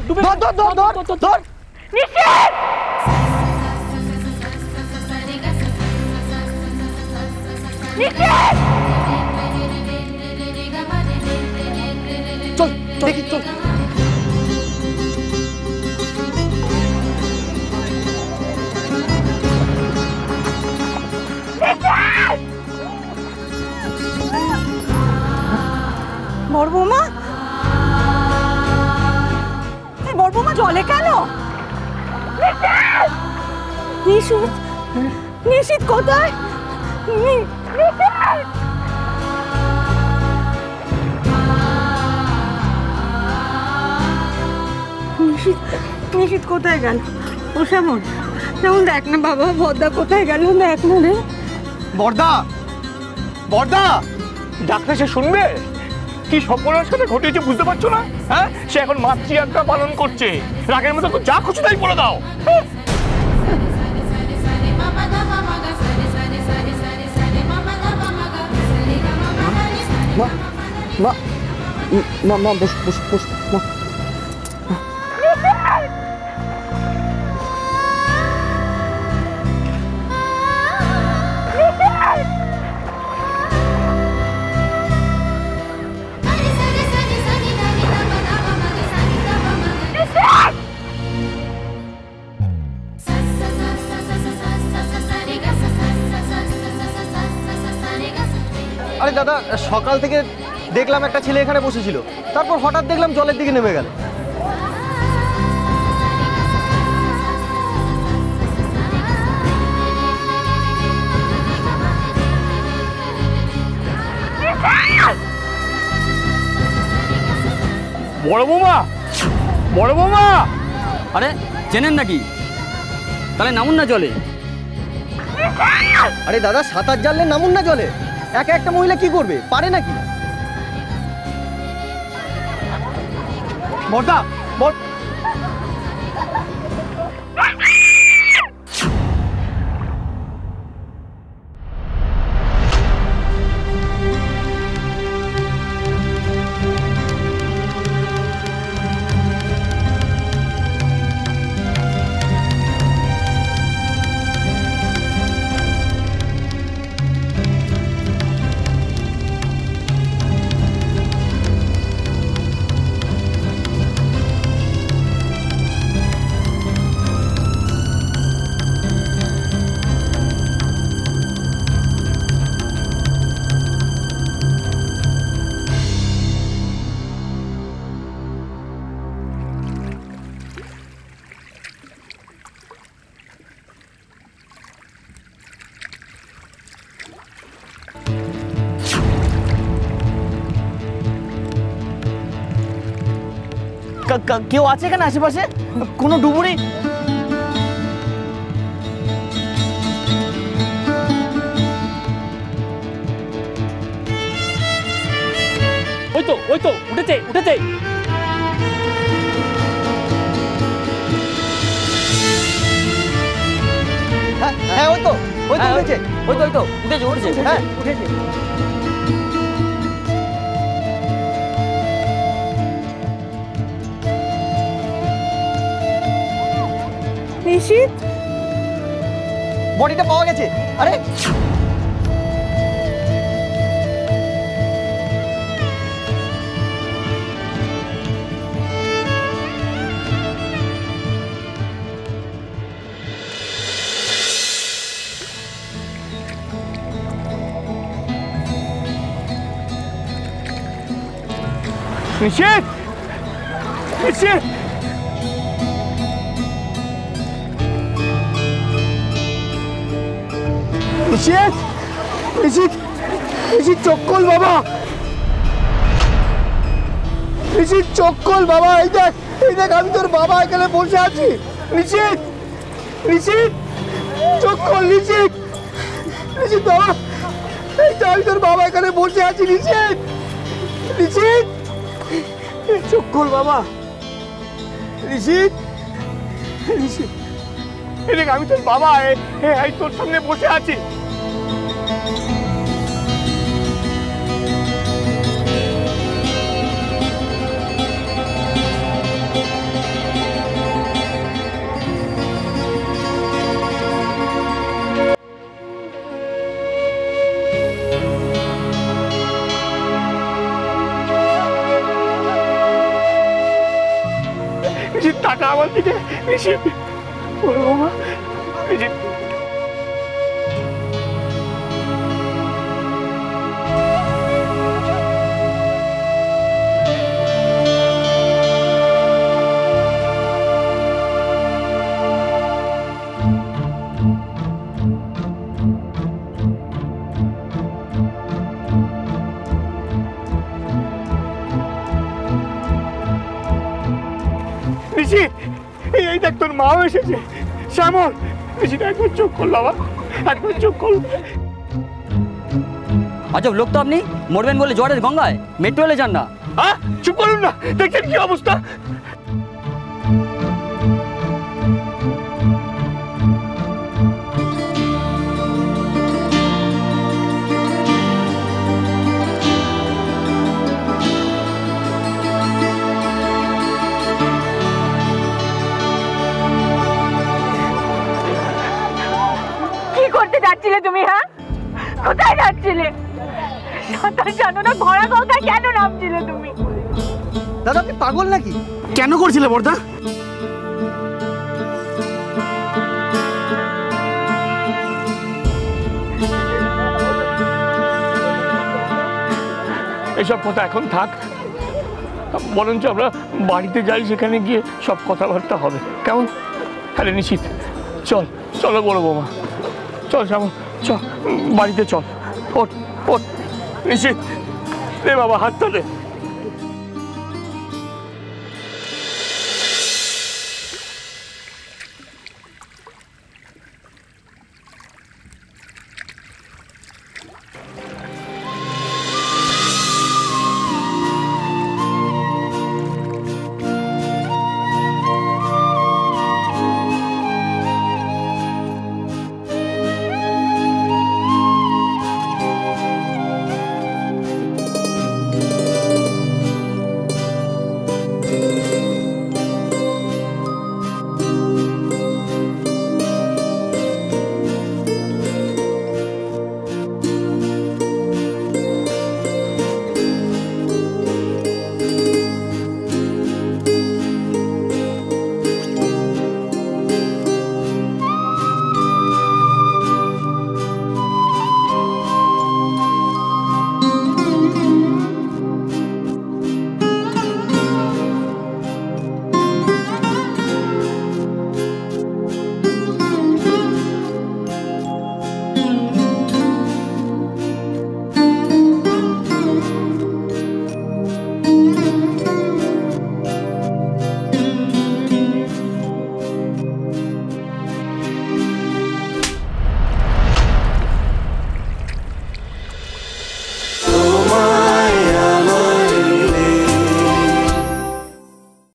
ধর নিশ্চিত চল দেখি চল। বড় বৌমা, বড় বৌমা জলে কেন? নিশিত, নিশিত কোথায়? নিশিত কোথায় গেল? ও সেমন যেমন দেখ না বাবা, বড়দা কোথায় গেল দেখ না রে। বড়দা, বড়দা, ডাক্তার সে শুনবে কি সকলের সাথে ঘটেছে বুঝতে পারছো না? হ্যাঁ, সে এখন মাতৃ আজ্ঞা পালন করছে। রাগের মতো তো যা খুশি তাই বলে দাও। মা মা মা বস বস বস মা। আরে দাদা, সকাল থেকে দেখলাম একটা ছেলে এখানে বসেছিল, তারপর হঠাৎ দেখলাম জলের দিকে নেমে গেল। বড় বৌমা, বড় বৌমা! আরে চেনেন নাকি? তাহলে নামুন না জলে। আরে দাদা, সাঁতার জানলে নামুন না জলে। একা একটা মহিলা কি করবে, পারে নাকি? বড়দা, কেউ আছে এখানে আশেপাশে? কোনো ডুবুরি? ওই তো উঠেছে উঠেছে। হ্যাঁ ওই তো উঠেছে, উঠেছে। হ্যাঁ উঠেছে। নিশিত, বডিটা পাওয়া গেছে। আরে নিশ্চিত, নিশ্চিত! নিশিত, নিশিত, নিশিত চোখ খোল বাবা, নিশিত চোখ খোল বাবা। এই দেখ, এই দেখ, আমি তোর বাবা এখানে বসে আছি। নিশিত, নিশিত চোখ খোল। নিশিত, নিশিত বাবা, এই তো আমি তোর বাবা এখানে বসে আছি। নিশিত, নিশিত চোখ খোল বাবা। নিশিত, নিশিত, এই দেখ, আমি তোর বাবা, এই তোর সামনে বসে আছি। আমার দিকে। নিশিত ওরে বাবা, নিশিত এই দেখ তোর মাও এসেছে। শ্যামল, নিশিত একবার চোখ করল, বাবা একবার চোখ করল। আজব লোক তো আপনি, মরবেন বলে জ্বরের গঙ্গায় মেট্রো রেলে যান না। হ্যাঁ চুপ করুন না, দেখছেন কি অবস্থা। কি করতে যাচ্ছিলে তুমি? হ্যাঁ, কোথায় যাচ্ছিলে? সাঁতার জানো না, ভরা গঙ্গায় কেন নামছিলে তুমি? দাদা আপনি পাগল নাকি? কেন করছিলে বর্দা? এসব কথা এখন থাক, বরঞ্চ আমরা বাড়িতে যাই, সেখানে গিয়ে সব কথাবার্তা হবে, কেমন? আরে নিশিত চল, চলো বড় বৌমা, চল শ্যামল, চল বাড়িতে চল। ওঠ ওঠ নিশিত, রে বাবা হাতটা দে।